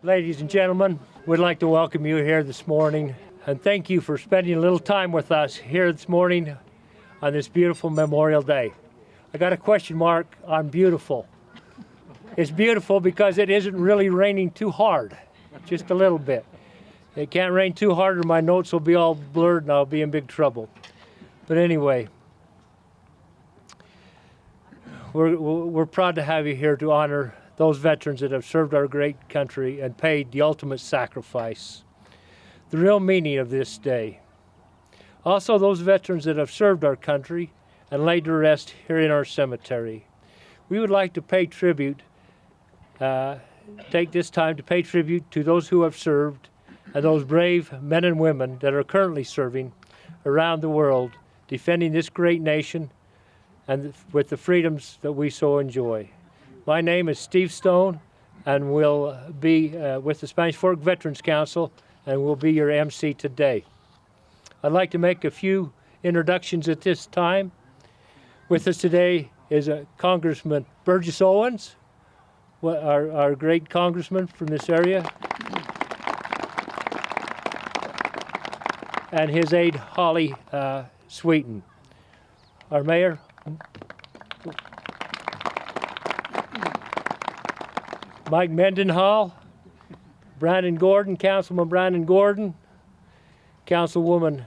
Ladies and gentlemen, we'd like to welcome you here this morning and thank you for spending a little time with us here this morning on this beautiful Memorial Day. I got a question mark on beautiful. It's beautiful because it isn't really raining too hard, just a little bit. It can't rain too hard or my notes will be all blurred and I'll be in big trouble. But anyway, we're proud to have you here to honor those veterans that have served our great country and paid the ultimate sacrifice. The real meaning of this day. Also those veterans that have served our country and laid to rest here in our cemetery. We would like to pay tribute, take this time to pay tribute to those who have served and those brave men and women that are currently serving around the world, defending this great nation and with the freedoms that we so enjoy. My name is Steve Stone, and we'll be with the Spanish Fork Veterans Council, and we'll be your MC today. I'd like to make a few introductions at this time. With us today is Congressman Burgess Owens, our great congressman from this area, and his aide, Holly Sweeten. Our mayor, Mike Mendenhall, Brandon Gordon, Councilman Brandon Gordon, Councilwoman,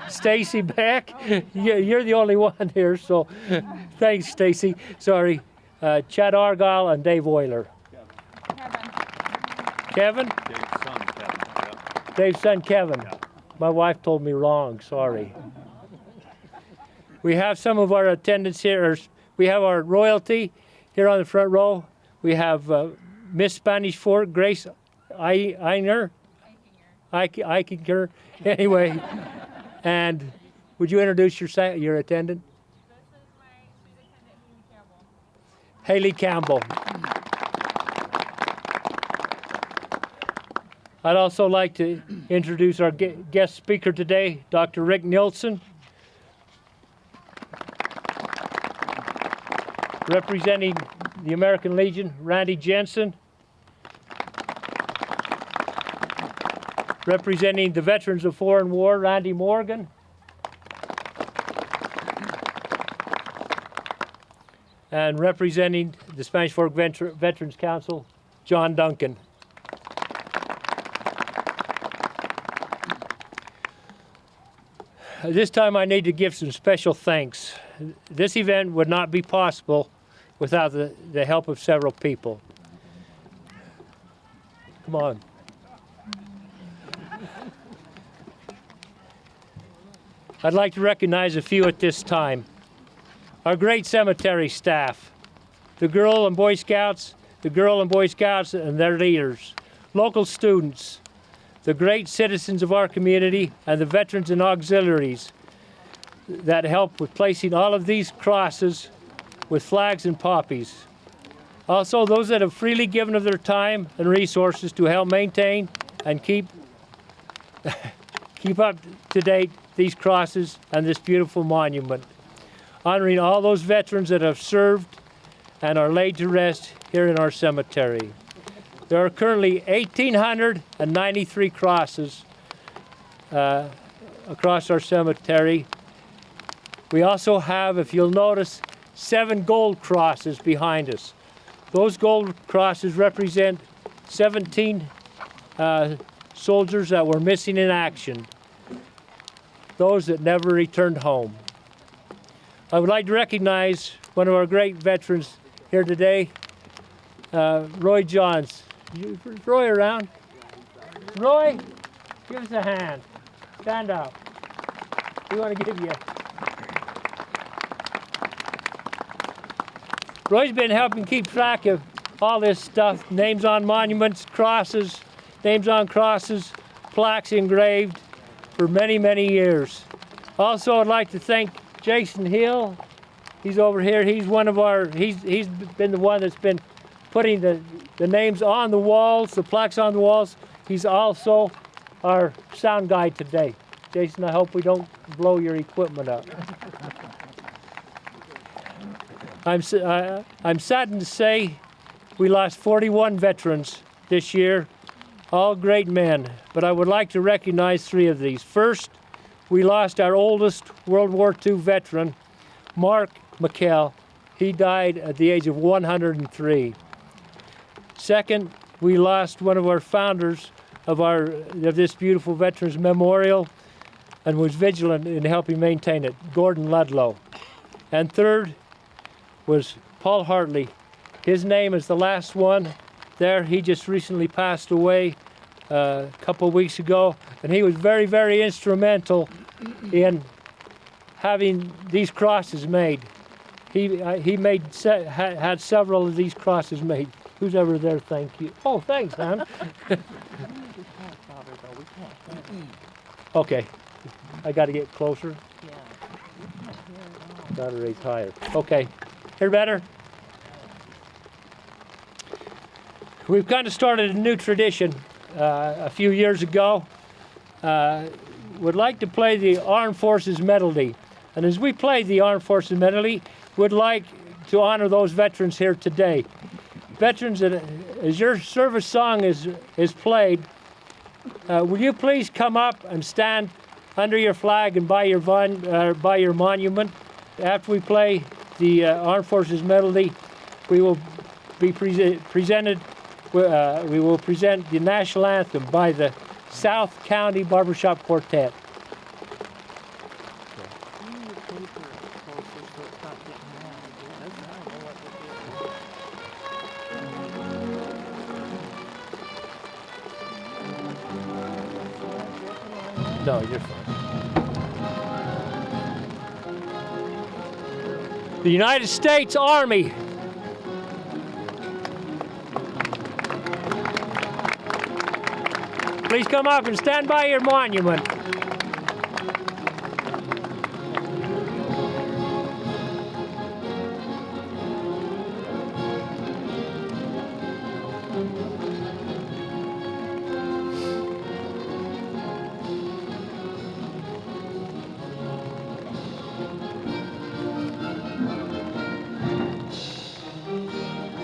Stacy Beck. You're the only one here, so thanks, Stacy. Sorry. Chad Argyle and Dave Euler. Kevin? Dave's son, Kevin. My wife told me wrong, sorry. We have some of our attendants here. We have our royalty here on the front row. We have Miss Spanish Fork, Grace Eichinger. Anyway, and would you introduce your attendant? This is my sweet attendant, Haley Campbell. Haley Campbell. I'd also like to introduce our guest speaker today, Dr. Rick Nielsen. Representing the American Legion, Randy Jensen. Representing the Veterans of Foreign War, Randy Morgan. And representing the Spanish Fork Veterans Council, John Duncan. This time I need to give some special thanks. This event would not be possible without the help of several people. Come on. I'd like to recognize a few at this time. Our great cemetery staff, the Girl and Boy Scouts and their leaders, local students, the great citizens of our community, and the veterans and auxiliaries that help with placing all of these crosses with flags and poppies. Also, those that have freely given of their time and resources to help maintain and keep up to date these crosses and this beautiful monument, honoring all those veterans that have served and are laid to rest here in our cemetery. There are currently 1,893 crosses across our cemetery. We also have, if you'll notice, 7 gold crosses behind us. Those gold crosses represent 17 soldiers that were missing in action, those that never returned home. I would like to recognize one of our great veterans here today, Roy Johns. Is Roy around? Roy, give us a hand. Stand up. We want to give you. Roy's been helping keep track of all this stuff, names on monuments, crosses, names on crosses, plaques engraved for many, many years. Also, I'd like to thank Jason Hill. He's over here. He's one of our, he's been the one that's been putting the names on the walls, the plaques on the walls. He's also our sound guy today. Jason, I hope we don't blow your equipment up. I'm saddened to say We lost 41 veterans this year, all great men, but I would like to recognize 3 of these. First, we lost our oldest World War II veteran, Mark McKell. He died at the age of 103. Second, we lost one of our founders of this beautiful Veterans Memorial and was vigilant in helping maintain it, Gordon Ludlow. And third was Paul Hartley. His name is the last one there. He just recently passed away a couple of weeks ago, and he was very, very instrumental in having these crosses made. He had several of these crosses made. Who's ever there? Thank you. Oh, thanks, man. Okay, I got to get closer. Got to raise higher. Okay, hear better? We've kind of started a new tradition a few years ago. Would like to play the Armed Forces Medley. And as we play the Armed Forces Medley, would like to honor those veterans here today. Veterans, as your service song is played, will you please come up and stand under your flag and by your monument? After we play the Armed Forces Medley, we will be presented. We will present the national anthem by the South County Barbershop Quartet. No, you're fine. The United States Army. Please come up and stand by your monument.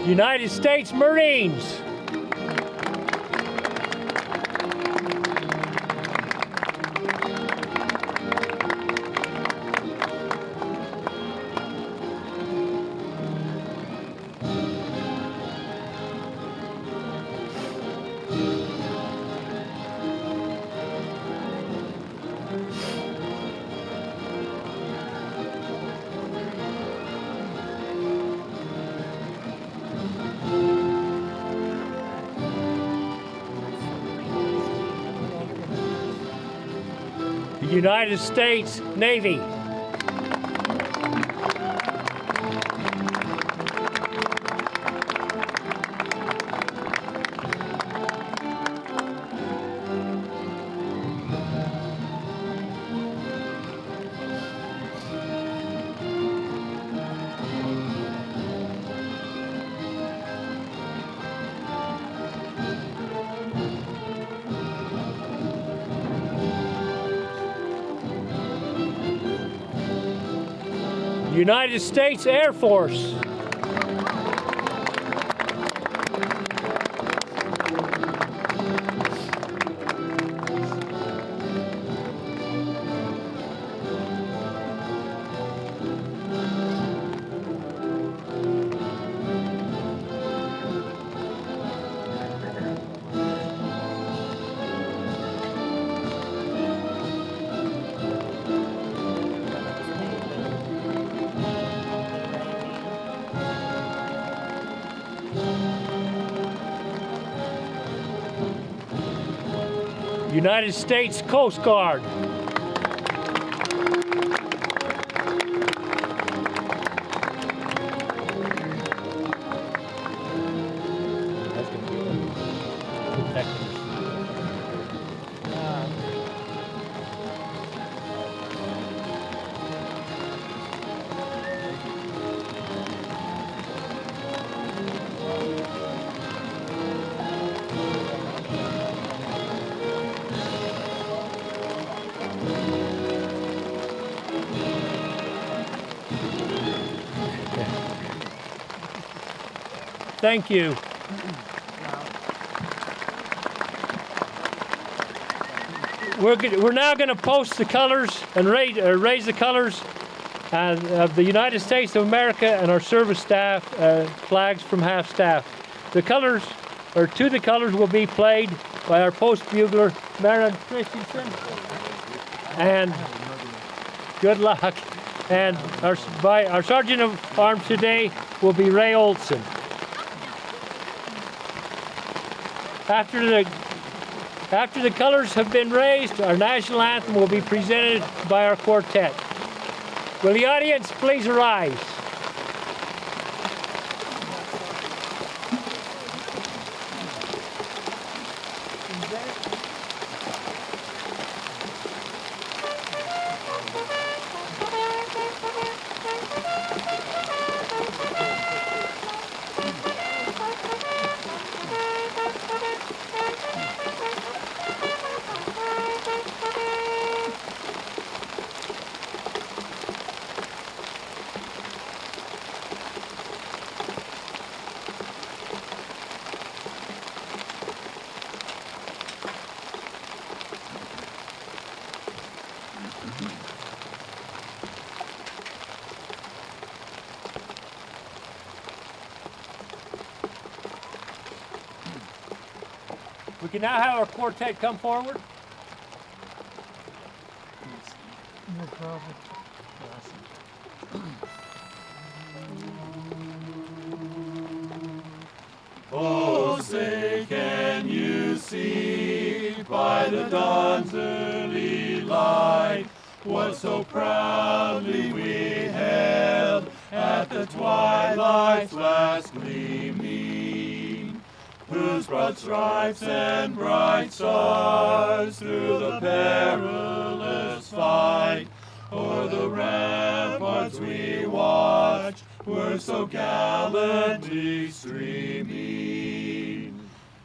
United States Marines. United States Navy. United States Air Force. United States Coast Guard. Thank you. We're now going to post the colors and raise the colors of the United States of America and our service staff flags from half staff. The colors, or to the colors, will be played by our post bugler, Marin Christensen. And good luck. And our Sergeant of Arms today will be Ray Olson. After the colors have been raised, our national anthem will be presented by our quartet. Will the audience please arise? We can now have our quartet come forward. No problem. Oh, say, can you see by the dawn's early light what so proudly we hailed at the twilight's last gleaming, whose broad stripes and bright stars through the perilous fight o'er the ramparts we watched were so gallantly streaming,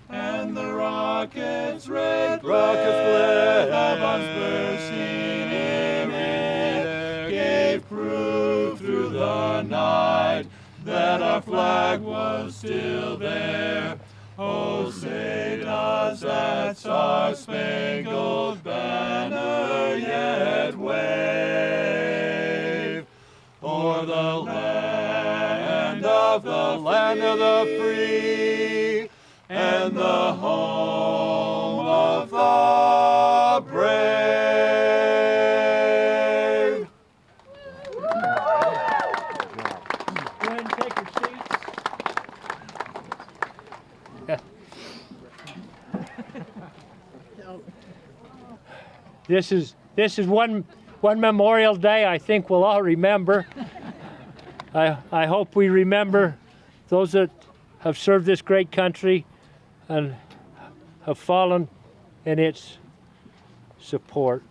and the rockets' red glare above bursting in air gave proof through the night that our flag was still there. Oh, say does that star-spangled banner yet wave o'er the land of the free and the home of the brave? Go ahead and take your seats. This is one Memorial Day I think we'll all remember. I hope we remember those that have served this great country and have fallen in its support.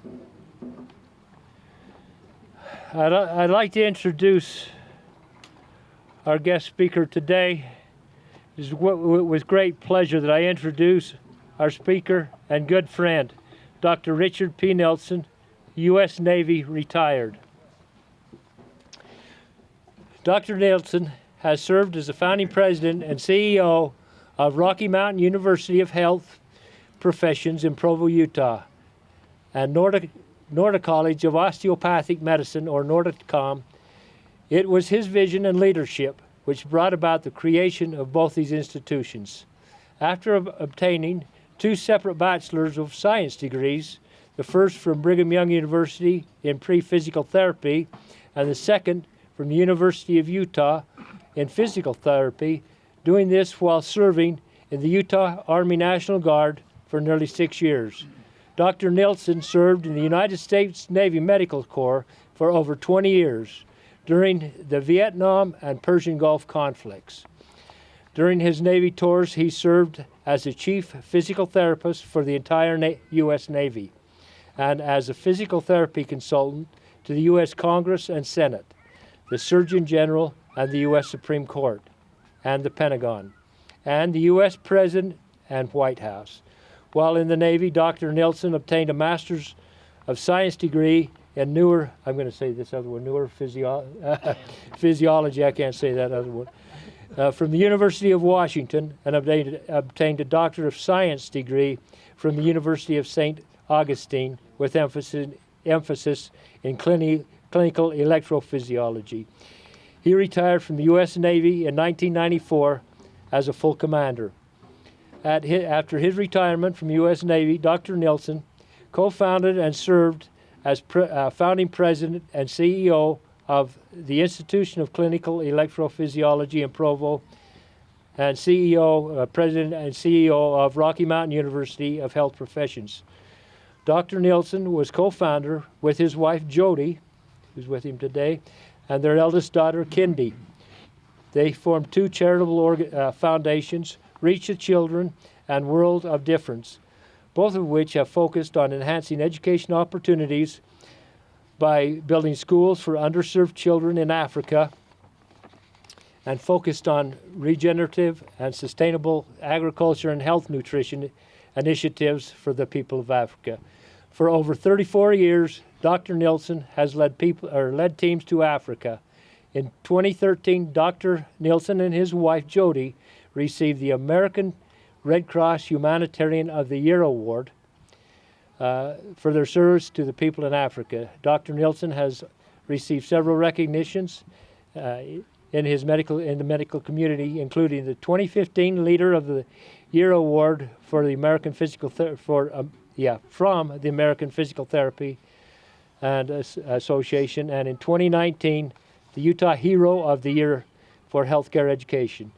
I'd like to introduce our guest speaker today. It is with great pleasure that I introduce our speaker and good friend, Dr. Richard P. Nelson, U.S. Navy retired. Dr. Nelson has served as the founding president and CEO of Rocky Mountain University of Health Professions in Provo, Utah, and Norda College of Osteopathic Medicine, or NordaCom. It was his vision and leadership which brought about the creation of both these institutions. After obtaining 2 separate Bachelors of Science degrees, the first from Brigham Young University in pre-physical therapy, and the second from the University of Utah in physical therapy, doing this while serving in the Utah Army National Guard for nearly 6 years. Dr. Nelson served in the United States Navy Medical Corps for over 20 years during the Vietnam and Persian Gulf conflicts. During his Navy tours, he served as the chief physical therapist for the entire U.S. Navy and as a physical therapy consultant to the U.S. Congress and Senate, the Surgeon General and the U.S. Supreme Court, and the Pentagon, and the U.S. President and White House. While in the Navy, Dr. Nelson obtained a Master's of Science degree in physiology, I can't say that other one, from the University of Washington and obtained a Doctor of Science degree from the University of St. Augustine with emphasis in clinical electrophysiology. He retired from the U.S. Navy in 1994 as a full commander. After his retirement from the U.S. Navy, Dr. Nilsson co-founded and served as founding president and CEO of the Institution of Clinical Electrophysiology in Provo, and president and CEO of Rocky Mountain University of Health Professions. Dr. Nilsson was co-founder with his wife Jody, who's with him today, and their eldest daughter Kindy. They formed two charitable foundations, Reach the Children and World of Difference, both of which have focused on enhancing education opportunities by building schools for underserved children in Africa and focused on regenerative and sustainable agriculture and health nutrition initiatives for the people of Africa. For over 34 years, Dr. Nilsson has led teams to Africa. In 2013, Dr. Nilsson and his wife Jody received the American Red Cross Humanitarian of the Year Award for their service to the people in Africa. Dr. Nilsson has received several recognitions in the medical community, including the 2015 Leader of the Year Award for the American from the American Physical Therapy and Association, and in 2019, the Utah Hero of the Year for Healthcare Education.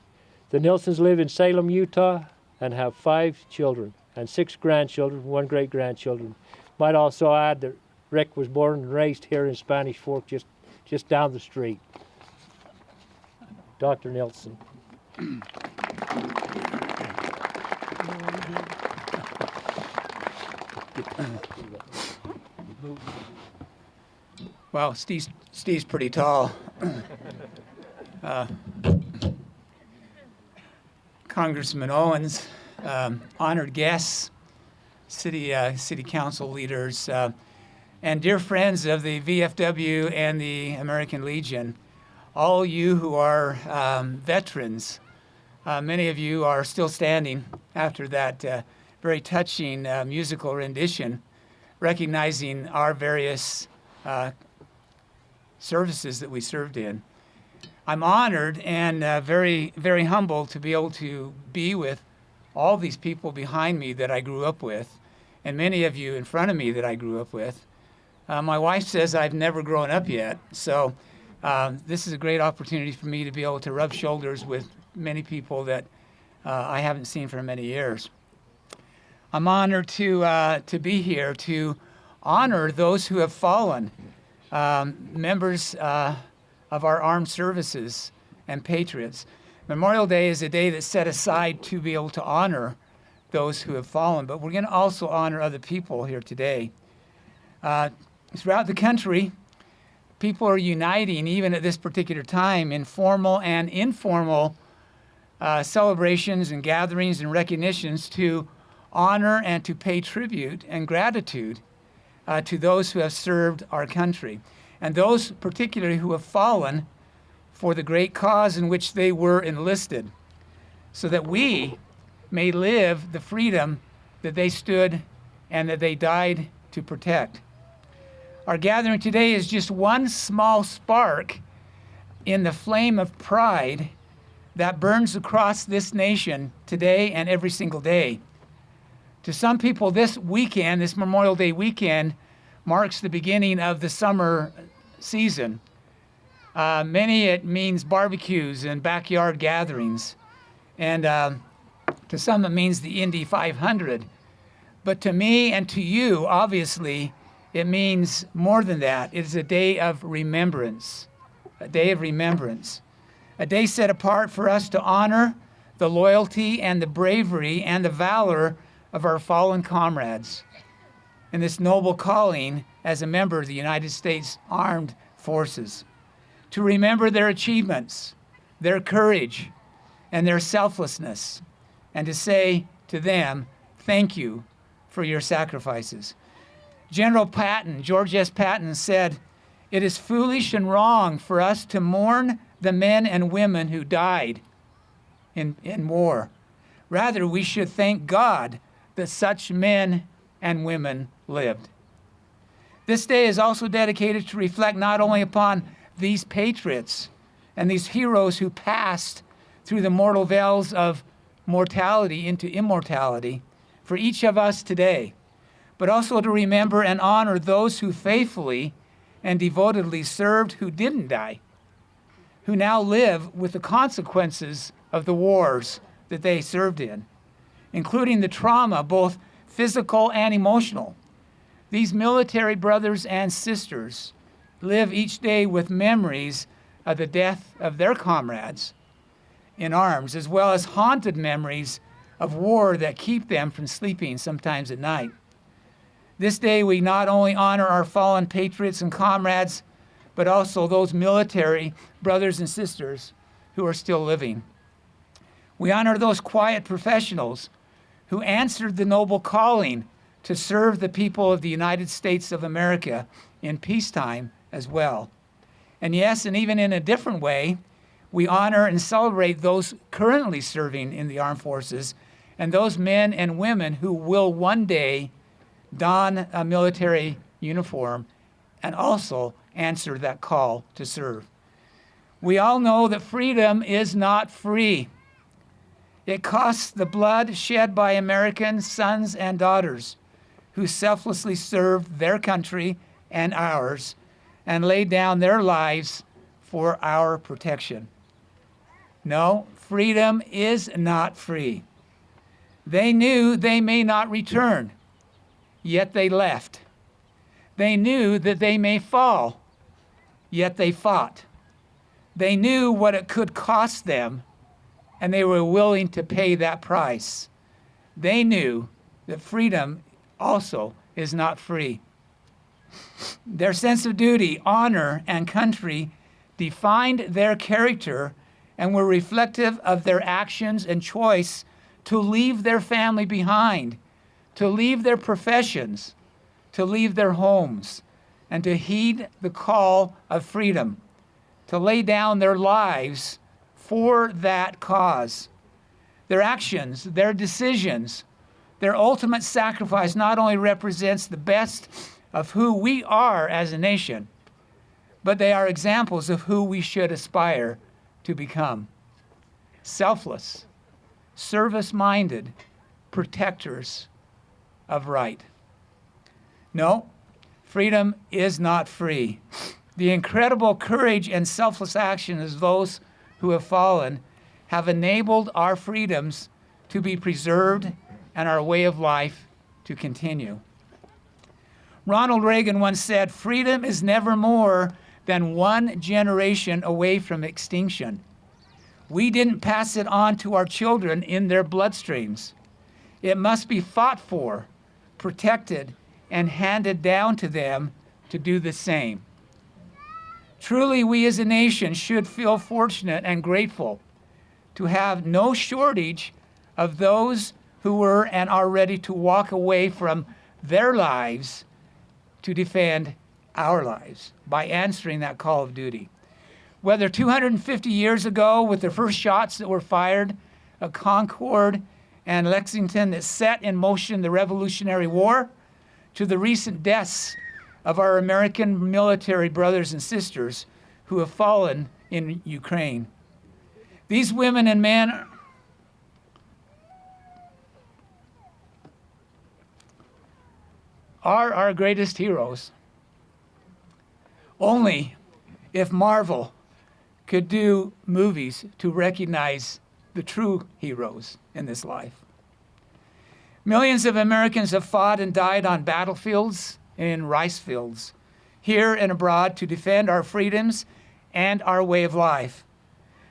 The Nilssons live in Salem, Utah, and have 5 children and 6 grandchildren, 1 great-grandchildren. Might also add that Rick was born and raised here in Spanish Fork, just down the street. Dr. Nilsson. Well, Steve's pretty tall. Congressman Owens, honored guests, city council leaders, and dear friends of the VFW and the American Legion, all you who are veterans, many of you are still standing after that very touching musical rendition, recognizing our various services that we served in. I'm honored and very, very humbled to be able to be with all these people behind me that I grew up with, and many of you in front of me that I grew up with. My wife says I've never grown up yet, so this is a great opportunity for me to be able to rub shoulders with many people that I haven't seen for many years. I'm honored to be here to honor those who have fallen, members of our armed services and patriots. Memorial Day is a day that's set aside to be able to honor those who have fallen, but we're going to also honor other people here today. Throughout the country, people are uniting, even at this particular time, in formal and informal celebrations and gatherings and recognitions to honor and to pay tribute and gratitude to those who have served our country, and those particularly who have fallen for the great cause in which they were enlisted, so that we may live the freedom that they stood and that they died to protect. Our gathering today is just one small spark in the flame of pride that burns across this nation today and every single day. To some people, this weekend, this Memorial Day weekend, marks the beginning of the summer season. Many, it means barbecues and backyard gatherings. And to some, it means the Indy 500. But to me and to you, obviously, it means more than that. It is a day of remembrance, a day of remembrance, a day set apart for us to honor the loyalty and the bravery and the valor of our fallen comrades in this noble calling as a member of the United States Armed Forces, to remember their achievements, their courage, and their selflessness, and to say to them, thank you for your sacrifices. General Patton, George S. Patton, said, "It is foolish and wrong for us to mourn the men and women who died, in war. Rather, we should thank God that such men and women lived. This day is also dedicated to reflect not only upon these patriots and these heroes who passed through the mortal veils of mortality into immortality for each of us today, but also to remember and honor those who faithfully and devotedly served who didn't die, who now live with the consequences of the wars that they served in, including the trauma, both physical and emotional. These military brothers and sisters live each day with memories of the death of their comrades in arms, as well as haunted memories of war that keep them from sleeping sometimes at night. This day, we not only honor our fallen patriots and comrades, but also those military brothers and sisters who are still living. We honor those quiet professionals who answered the noble calling to serve the people of the United States of America in peacetime as well. And yes, and even in a different way, we honor and celebrate those currently serving in the armed forces and those men and women who will one day don a military uniform and also answer that call to serve. We all know that freedom is not free. It costs the blood shed by American sons and daughters who selflessly served their country and ours and laid down their lives for our protection. No, freedom is not free. They knew they may not return, yet they left. They knew that they may fall, yet they fought. They knew what it could cost them, and they were willing to pay that price. They knew that freedom also is not free. Their sense of duty, honor, and country defined their character and were reflective of their actions and choice to leave their family behind, to leave their professions, to leave their homes, and to heed the call of freedom, to lay down their lives for that cause. Their actions, their decisions, their ultimate sacrifice not only represents the best of who we are as a nation, but they are examples of who we should aspire to become. Selfless, service-minded protectors of right. No, freedom is not free. The incredible courage and selfless action of those who have fallen have enabled our freedoms to be preserved and our way of life to continue. Ronald Reagan once said, "Freedom is never more than one generation away from extinction." We didn't pass it on to our children in their bloodstreams. It must be fought for, protected, and handed down to them to do the same. Truly, we as a nation should feel fortunate and grateful to have no shortage of those who were and are ready to walk away from their lives to defend our lives by answering that call of duty. Whether 250 years ago with the first shots that were fired at Concord and Lexington that set in motion the Revolutionary War, to the recent deaths of our American military brothers and sisters who have fallen in Ukraine. These women and men are our greatest heroes. Only if Marvel could do movies to recognize the true heroes in this life. Millions of Americans have fought and died on battlefields and in rice fields, here and abroad, to defend our freedoms and our way of life.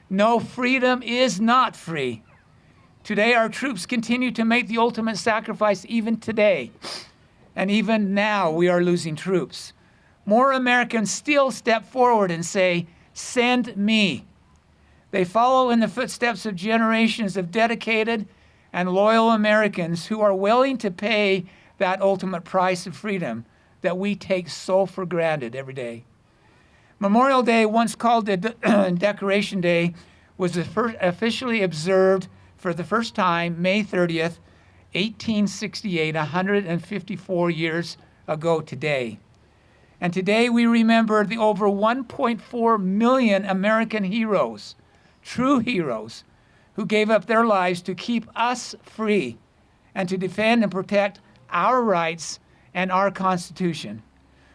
No, freedom is not free. Today, our troops continue to make the ultimate sacrifice even today. And even now, we are losing troops. More Americans still step forward and say, "Send me." They follow in the footsteps of generations of dedicated and loyal Americans who are willing to pay that ultimate price of freedom that we take so for granted every day. Memorial Day, once called the Decoration Day, was officially observed for the first time May 30th, 1868, 154 years ago today. And today we remember the over 1.4 million American heroes, true heroes, who gave up their lives to keep us free and to defend and protect our rights and our Constitution,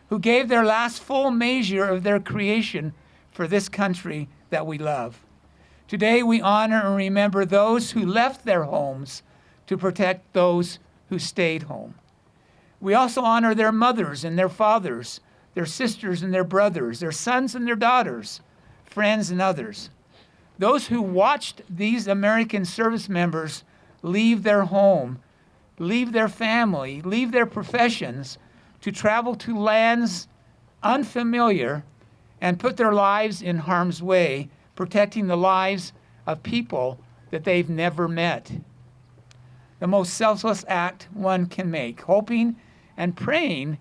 who gave their last full measure of their creation for this country that we love. Today we honor and remember those who left their homes to protect those who stayed home. We also honor their mothers and their fathers, their sisters and their brothers, their sons and their daughters, friends and others. Those who watched these American service members leave their home, leave their family, leave their professions to travel to lands unfamiliar and put their lives in harm's way, protecting the lives of people that they've never met. The most selfless act one can make, hoping and praying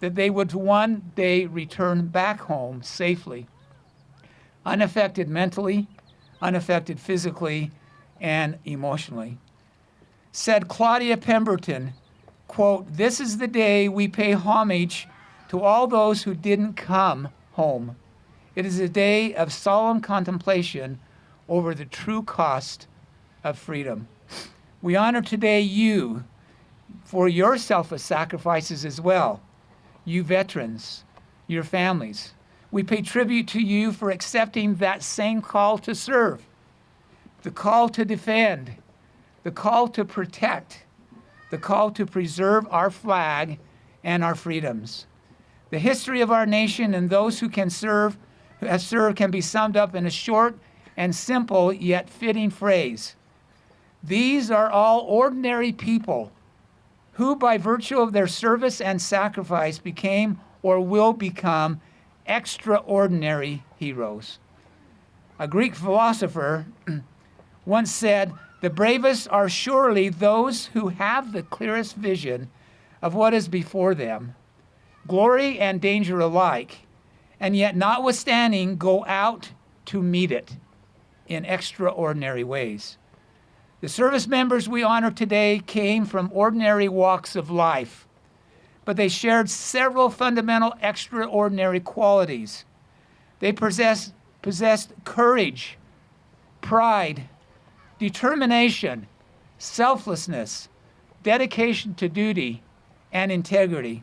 that they would one day return back home safely, unaffected mentally, unaffected physically, and emotionally. Said Claudia Pemberton, quote, "This is the day we pay homage to all those who didn't come home. It is a day of solemn contemplation over the true cost of freedom." We honor today you for your selfless sacrifices as well, you veterans, your families. We pay tribute to you for accepting that same call to serve, the call to defend, the call to protect, the call to preserve our flag and our freedoms. The history of our nation and those who have served can be summed up in a short and simple yet fitting phrase. These are all ordinary people who, by virtue of their service and sacrifice, became or will become extraordinary heroes. A Greek philosopher once said, "The bravest are surely those who have the clearest vision of what is before them, glory and danger alike, and yet notwithstanding go out to meet it in extraordinary ways." The service members we honor today came from ordinary walks of life, but they shared several fundamental extraordinary qualities. They possessed courage, pride, determination, selflessness, dedication to duty, and integrity.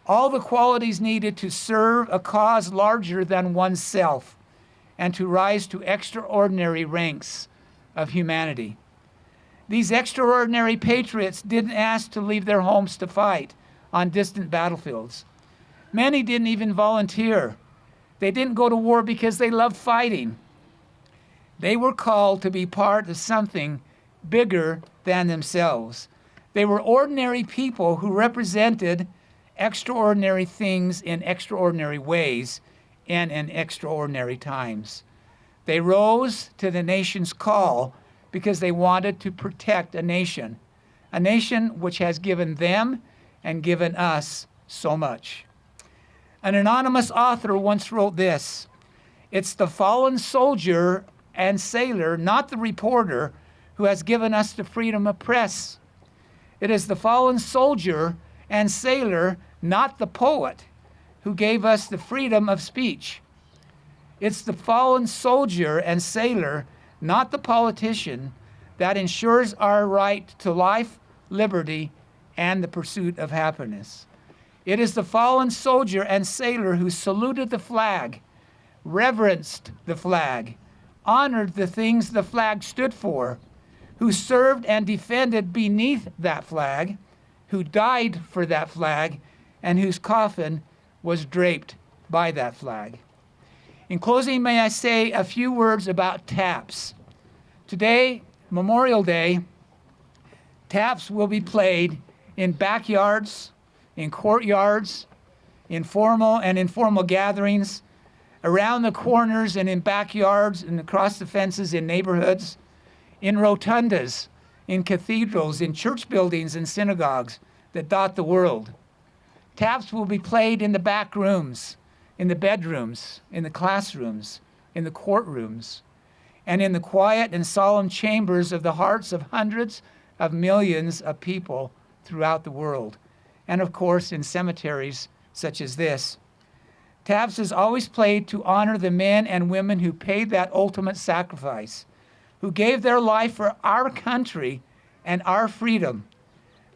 All the qualities needed to serve a cause larger than oneself and to rise to extraordinary ranks of humanity. These extraordinary patriots didn't ask to leave their homes to fight on distant battlefields. Many didn't even volunteer. They didn't go to war because they loved fighting. They were called to be part of something bigger than themselves. They were ordinary people who represented extraordinary things in extraordinary ways and in extraordinary times. They rose to the nation's call because they wanted to protect a nation which has given them and given us so much. An anonymous author once wrote this: "It's the fallen soldier and sailor, not the reporter, who has given us the freedom of press. It is the fallen soldier and sailor, not the poet, who gave us the freedom of speech. It's the fallen soldier and sailor, not the politician, that ensures our right to life, liberty, and the pursuit of happiness. It is the fallen soldier and sailor who saluted the flag, reverenced the flag, honored the things the flag stood for, who served and defended beneath that flag, who died for that flag, and whose coffin was draped by that flag." In closing, may I say a few words about taps. Today, Memorial Day, taps will be played in backyards, in courtyards, in formal and informal gatherings, around the corners and in backyards and across the fences in neighborhoods, in rotundas, in cathedrals, in church buildings and synagogues that dot the world. Taps will be played in the back rooms, in the bedrooms, in the classrooms, in the courtrooms, and in the quiet and solemn chambers of the hearts of hundreds of millions of people throughout the world, and of course in cemeteries such as this. Taps is always played to honor the men and women who paid that ultimate sacrifice, who gave their life for our country and our freedom.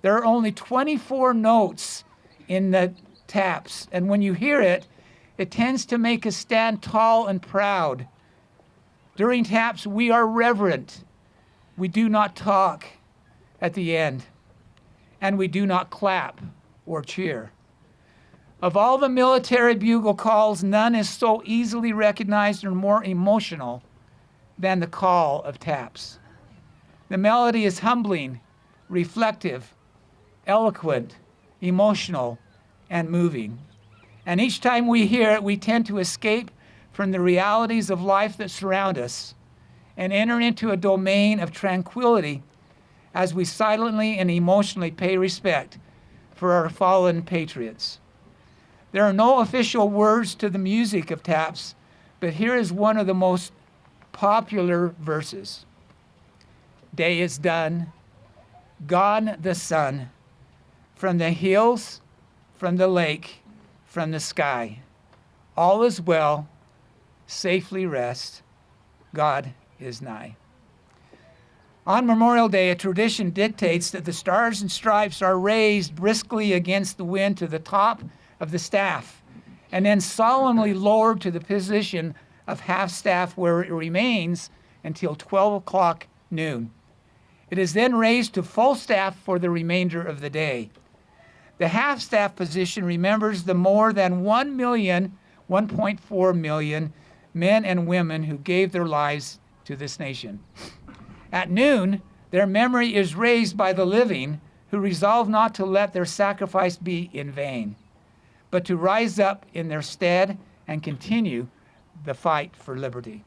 There are only 24 notes in the taps, and when you hear it, it tends to make us stand tall and proud. During taps, we are reverent. We do not talk at the end, and we do not clap or cheer. Of all the military bugle calls, none is so easily recognized or more emotional than the call of taps. The melody is humbling, reflective, eloquent, emotional, and moving. And each time we hear it, we tend to escape from the realities of life that surround us and enter into a domain of tranquility as we silently and emotionally pay respect for our fallen patriots. There are no official words to the music of taps, but here is one of the most popular verses. Day is done, gone the sun, from the hills, from the lake, from the sky. All is well, safely rest, God is nigh. On Memorial Day, a tradition dictates that the stars and stripes are raised briskly against the wind to the top of the staff, and then solemnly lowered to the position of half staff where it remains until 12 o'clock noon. It is then raised to full staff for the remainder of the day. The half staff position remembers the more than 1.4 million men and women who gave their lives to this nation. At noon, their memory is raised by the living who resolve not to let their sacrifice be in vain, but to rise up in their stead and continue the fight for liberty.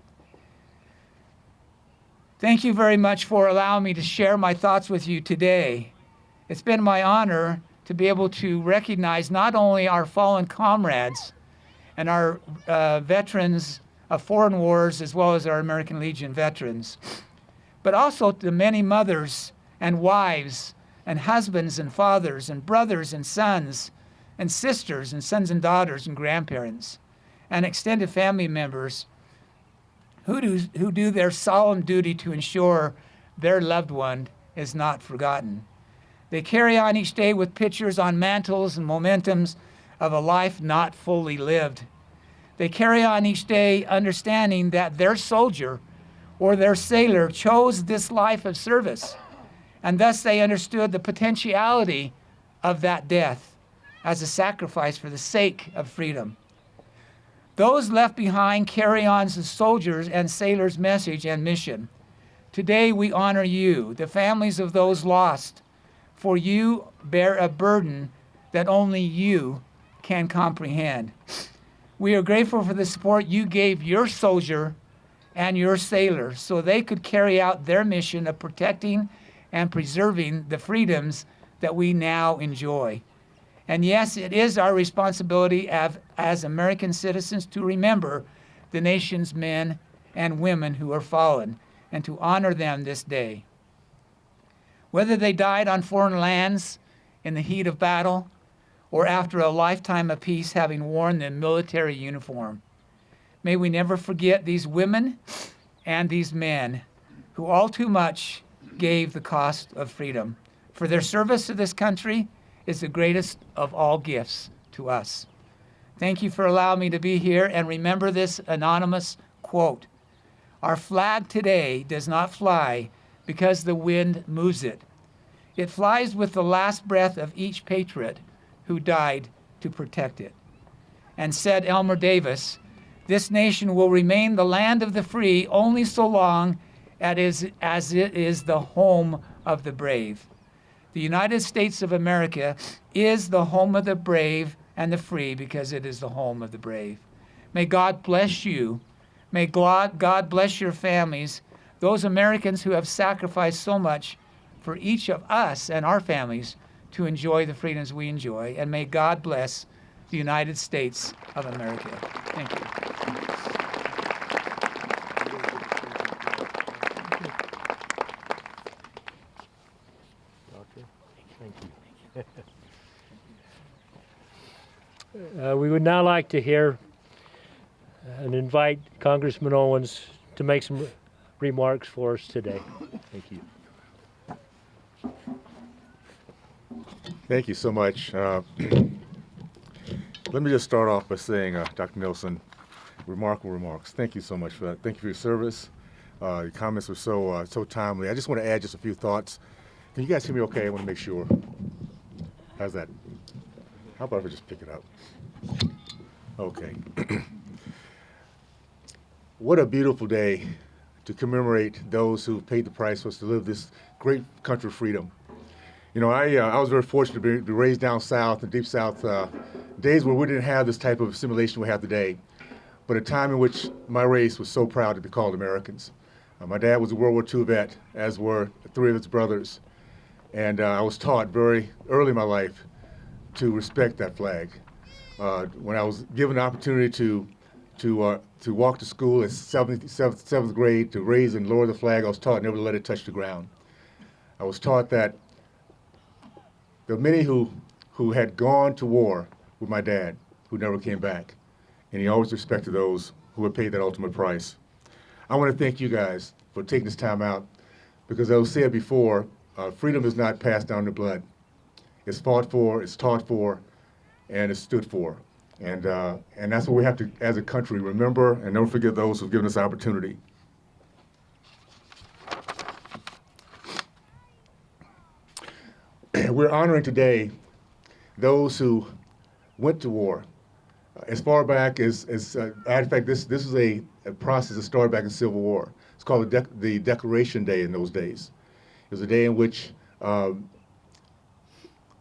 Thank you very much for allowing me to share my thoughts with you today. It's been my honor to be able to recognize not only our fallen comrades and our veterans of foreign wars, as well as our American Legion veterans, but also the many mothers and wives and husbands and fathers and brothers and sons and sisters and sons and daughters and grandparents and extended family members who do their solemn duty to ensure their loved one is not forgotten. They carry on each day with pictures on mantles and momentums of a life not fully lived. They carry on each day understanding that their soldier or their sailor chose this life of service, and thus they understood the potentiality of that death as a sacrifice for the sake of freedom. Those left behind carry on the soldiers' and sailors' message and mission. Today we honor you, the families of those lost, for you bear a burden that only you can comprehend. We are grateful for the support you gave your soldier and your sailor so they could carry out their mission of protecting and preserving the freedoms that we now enjoy. And yes, it is our responsibility as American citizens to remember the nation's men and women who are fallen and to honor them this day. Whether they died on foreign lands in the heat of battle or after a lifetime of peace having worn the military uniform, may we never forget these women and these men who all too much gave the cost of freedom. For their service to this country is the greatest of all gifts to us. Thank you for allowing me to be here, and remember this anonymous quote: "Our flag today does not fly because the wind moves it. It flies with the last breath of each patriot who died to protect it." And said Elmer Davis, "This nation will remain the land of the free only so long as it is the home of the brave." The United States of America is the home of the brave and the free because it is the home of the brave. May God bless you. May God bless your families, those Americans who have sacrificed so much for each of us and our families to enjoy the freedoms we enjoy. And may God bless the United States of America. Thank you. Thank you. We would now like to hear and invite Congressman Owens to make some remarks for us today. Thank you. Thank you so much. Let me just start off by saying, Dr. Nelson, remarkable remarks. Thank you so much for that. Thank you for your service. Your comments were so timely. I just want to add just a few thoughts. Can you guys hear me okay? I want to make sure. How's that? How about if I just pick it up? Okay. What a beautiful day to commemorate those who paid the price for us to live this great country of freedom. You know, I was very fortunate to be raised down south, in deep south, days where we didn't have this type of assimilation we have today, but a time in which my race was so proud to be called Americans. My dad was a World War II vet, as were three of his brothers, and I was taught very early in my life to respect that flag. When I was given the opportunity to walk to school in seventh grade, to raise and lower the flag, I was taught never to let it touch the ground. I was taught that there were many who had gone to war with my dad who never came back, and he always respected those who had paid that ultimate price. I want to thank you guys for taking this time out, because as I said before, freedom is not passed down to blood. It's fought for, it's taught for, and it's stood for. And that's what we have to, as a country, remember and never forget those who've given us opportunity. We're honoring today those who went to war. As far back as in fact, this is a process that started back in the Civil War. It's called the Declaration Day in those days. It was a day in which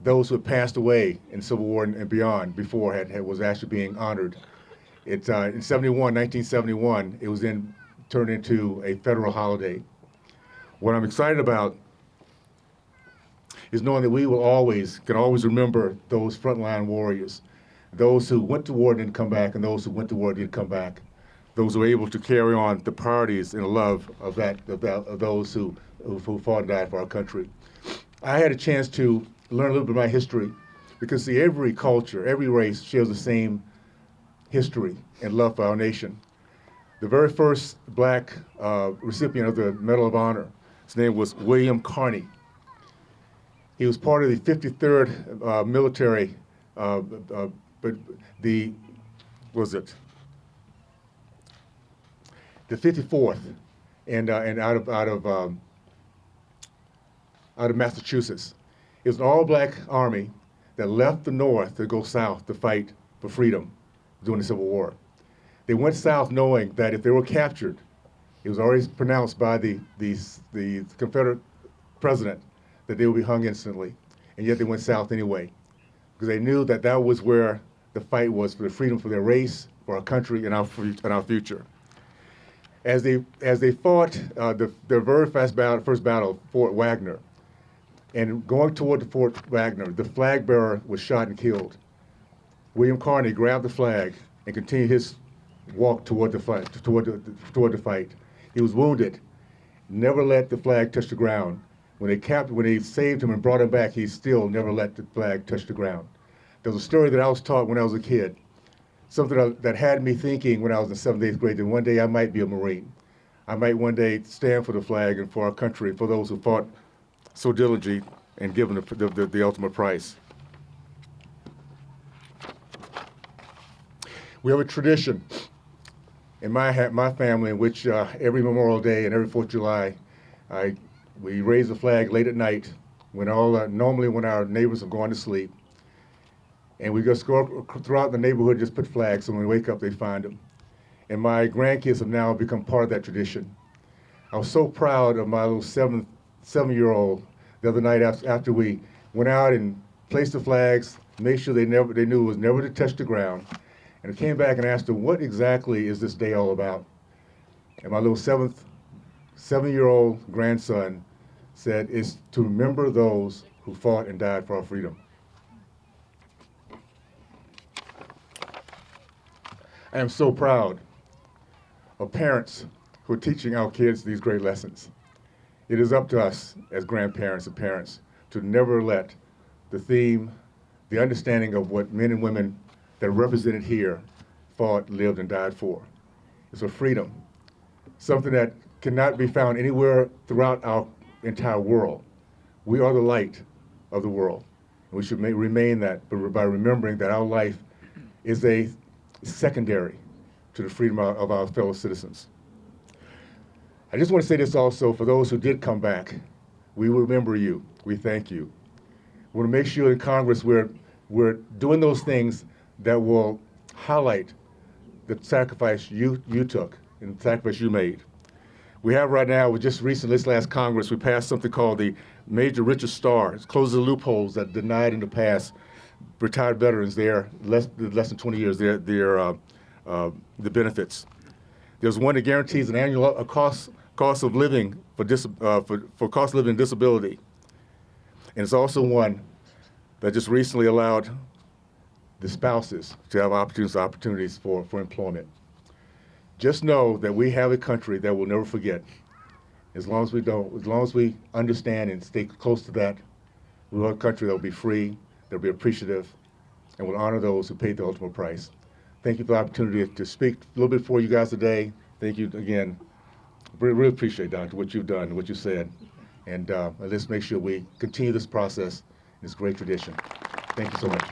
those who had passed away in Civil War and beyond before was actually being honored. In 1971, it was then turned into a federal holiday. What I'm excited about is knowing that we can always remember those frontline warriors, those who went to war and didn't come back, and those who went to war and didn't come back, those who were able to carry on the priorities and the love of those who fought and died for our country. I had a chance to learn a little bit of my history, because see, every culture, every race shares the same history and love for our nation. The very first black recipient of the Medal of Honor, his name was William Carney. He was part of the 53rd military, but the 54th, and out of Massachusetts. It was an all-black army that left the North to go south to fight for freedom during the Civil War. They went south knowing that if they were captured, it was already pronounced by the Confederate president that they would be hung instantly, and yet they went south anyway, because they knew that that was where the fight was for the freedom for their race, for our country, and our future. As they fought their very first battle, Fort Wagner, and going toward Fort Wagner, the flag bearer was shot and killed. William Carney grabbed the flag and continued his walk toward the fight. He was wounded, never let the flag touch the ground. When they saved him and brought him back, he still never let the flag touch the ground. There was a story that I was taught when I was a kid, something that had me thinking when I was in 7th, 8th grade, that one day I might be a Marine. I might one day stand for the flag and for our country, for those who fought so diligently and given the ultimate price. We have a tradition in my family in which every Memorial Day and every 4th of July, we raise the flag late at night normally when our neighbors have gone to sleep. And we just go throughout the neighborhood and just put flags, so when we wake up, they find them. And my grandkids have now become part of that tradition. I was so proud of my little seven-year-old the other night after we went out and placed the flags, made sure they knew it was never to touch the ground. And I came back and asked her, what exactly is this day all about? And my little seven-year-old grandson said, it's to remember those who fought and died for our freedom. I am so proud of parents who are teaching our kids these great lessons. It is up to us as grandparents and parents to never let the theme, the understanding of what men and women that are represented here fought, lived, and died for. It's a freedom, something that cannot be found anywhere throughout our entire world. We are the light of the world. We should remain that by remembering that our life is a secondary to the freedom of our fellow citizens. I just want to say this also for those who did come back. We remember you. We thank you. We want to make sure in Congress we're doing those things that will highlight the sacrifice you took and the sacrifice you made. We have right now, just recently, this last Congress, we passed something called the Major Richard Star. It closes the loopholes that denied in the past retired veterans less than 20 years the benefits. There's one that guarantees an annual cost of living for cost of living and disability. And it's also one that just recently allowed the spouses to have opportunities for employment. Just know that we have a country that we'll never forget. As long as we understand and stay close to that, we'll have a country that will be free, that will be appreciative, and will honor those who paid the ultimate price. Thank you for the opportunity to speak a little bit for you guys today. Thank you again. Really appreciate, Doctor, what you've done and what you said. And let's make sure we continue this process, this great tradition. Thank you so much.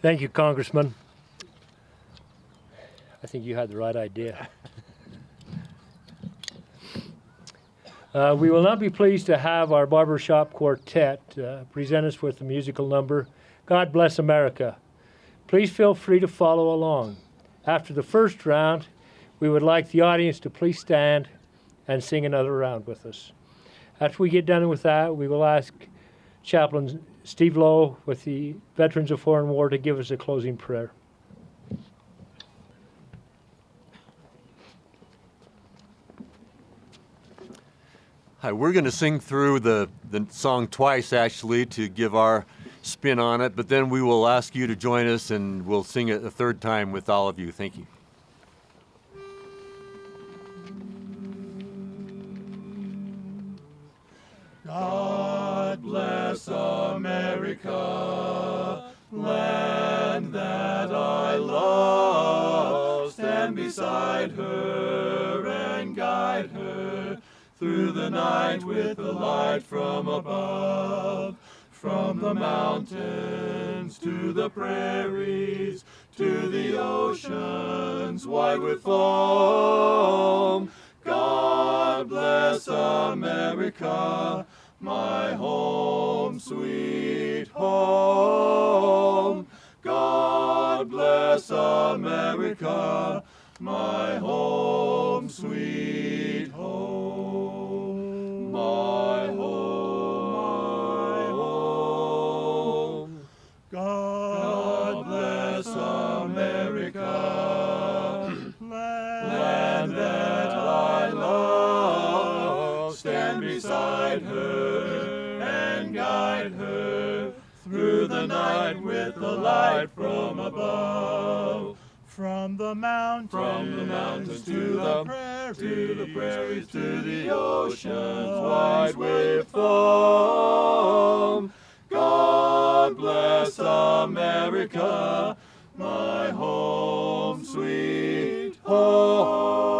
Thank you, Congressman. I think you had the right idea. We will now be pleased to have our barbershop quartet present us with the musical number, God Bless America. Please feel free to follow along. After the first round, we would like the audience to please stand and sing another round with us. After we get done with that, we will ask Chaplain Steve Lowe with the Veterans of Foreign War to give us a closing prayer. Hi, we're going to sing through the song twice, actually, to give our spin on it, but then we will ask you to join us and we'll sing it a third time with all of you. Thank you. God bless America, land that I love. Stand beside her and guide her through the night with the light from above. From the mountains to the prairies, to the oceans white with foam. God bless America, my home, sweet home. God bless America, my home, sweet home. My home. God bless America, land that I love. Stand beside her and guide her through the night with the light from above. From the mountains to the prairies, to the oceans white with foam. God bless America, my home, sweet home.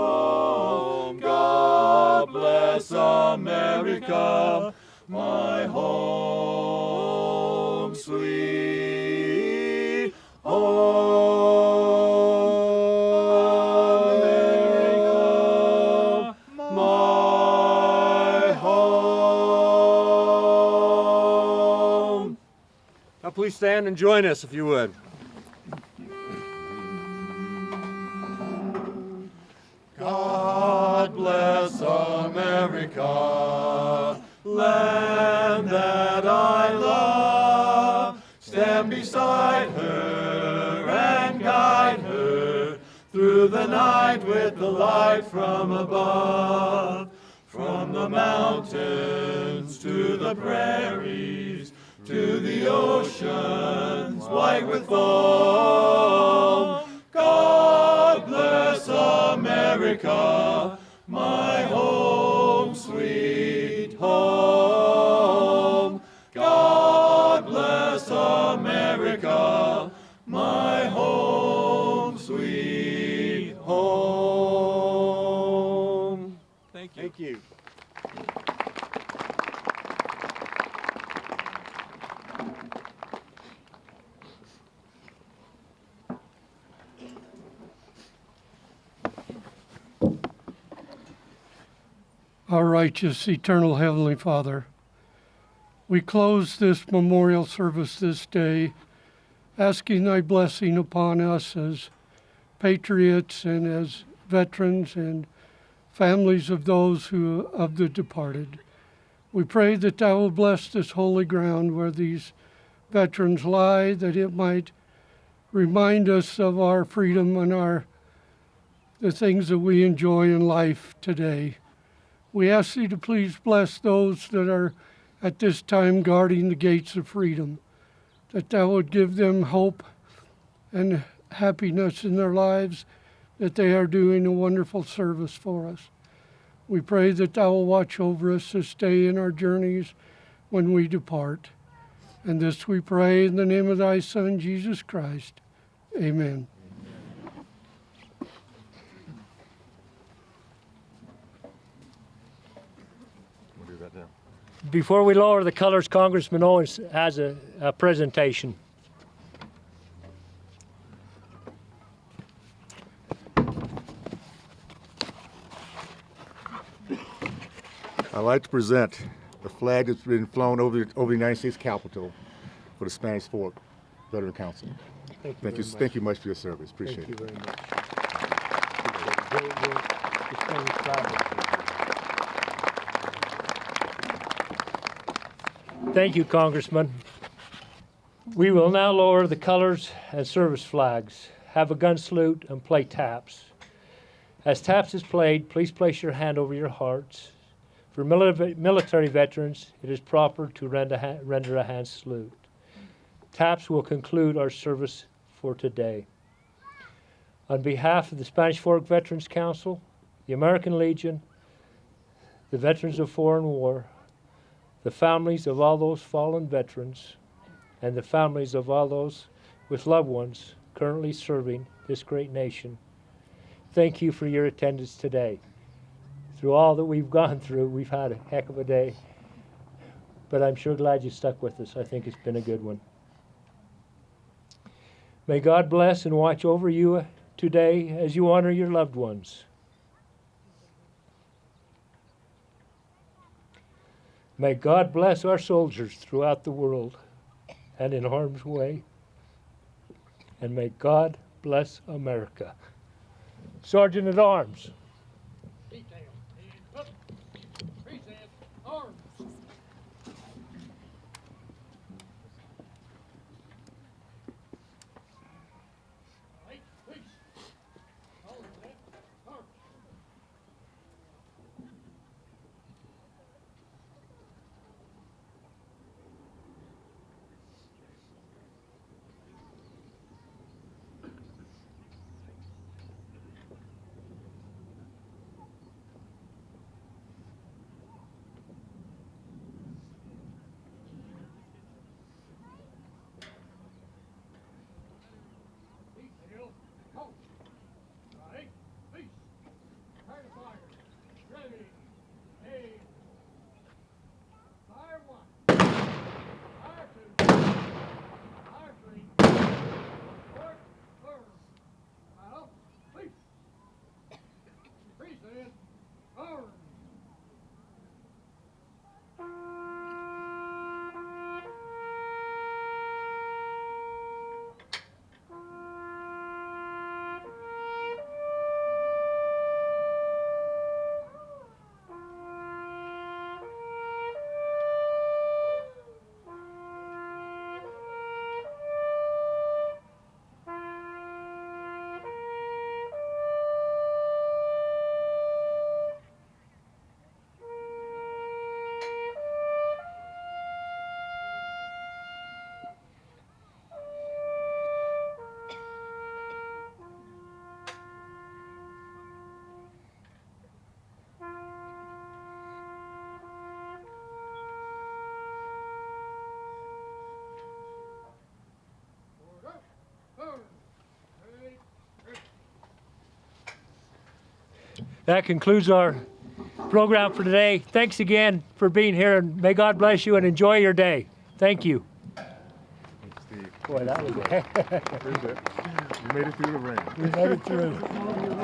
God bless America, my home, sweet home. America, my home. Now please stand and join us if you would. God bless America, land that I love. Stand beside her and guide her through the night with the light from above. From the mountains to the prairies, to the oceans white with foam. America, my home, sweet home. God bless America, my home, sweet home. Thank you. Thank you. Our righteous, eternal Heavenly Father, we close this memorial service this day, asking thy blessing upon us as patriots and as veterans and families of those who of the departed. We pray that thou will bless this holy ground where these veterans lie, that it might remind us of our freedom and the things that we enjoy in life today. We ask thee to please bless those that are at this time guarding the gates of freedom, that thou would give them hope and happiness in their lives, that they are doing a wonderful service for us. We pray that thou will watch over us this day in our journeys when we depart. And this we pray in the name of thy Son, Jesus Christ. Amen. We'll do that now. Before we lower the colors, Congressman Owens has a presentation. I'd like to present the flag that's been flown over the United States Capitol for the Spanish Fork Veteran Council. Thank you much for your service. Appreciate it. Thank you very much. Great work. Distinguished travel. Thank you, Congressman. We will now lower the colors and service flags, have a gun salute, and play taps. As taps is played, please place your hand over your hearts. For military veterans, it is proper to render a hand salute. Taps will conclude our service for today. On behalf of the Spanish Fork Veterans Council, the American Legion, the Veterans of Foreign War, the families of all those fallen veterans, and the families of all those with loved ones currently serving this great nation, thank you for your attendance today. Through all that we've gone through, we've had a heck of a day, but I'm sure glad you stuck with us. I think it's been a good one. May God bless and watch over you today as you honor your loved ones. May God bless our soldiers throughout the world and in harm's way. And may God bless America. Sergeant at Arms. that concludes our program for today. Thanks again for being here, and may God bless you and enjoy your day. Thank you. Steve, Boy, that was very good. You made it through the rain. we made it through.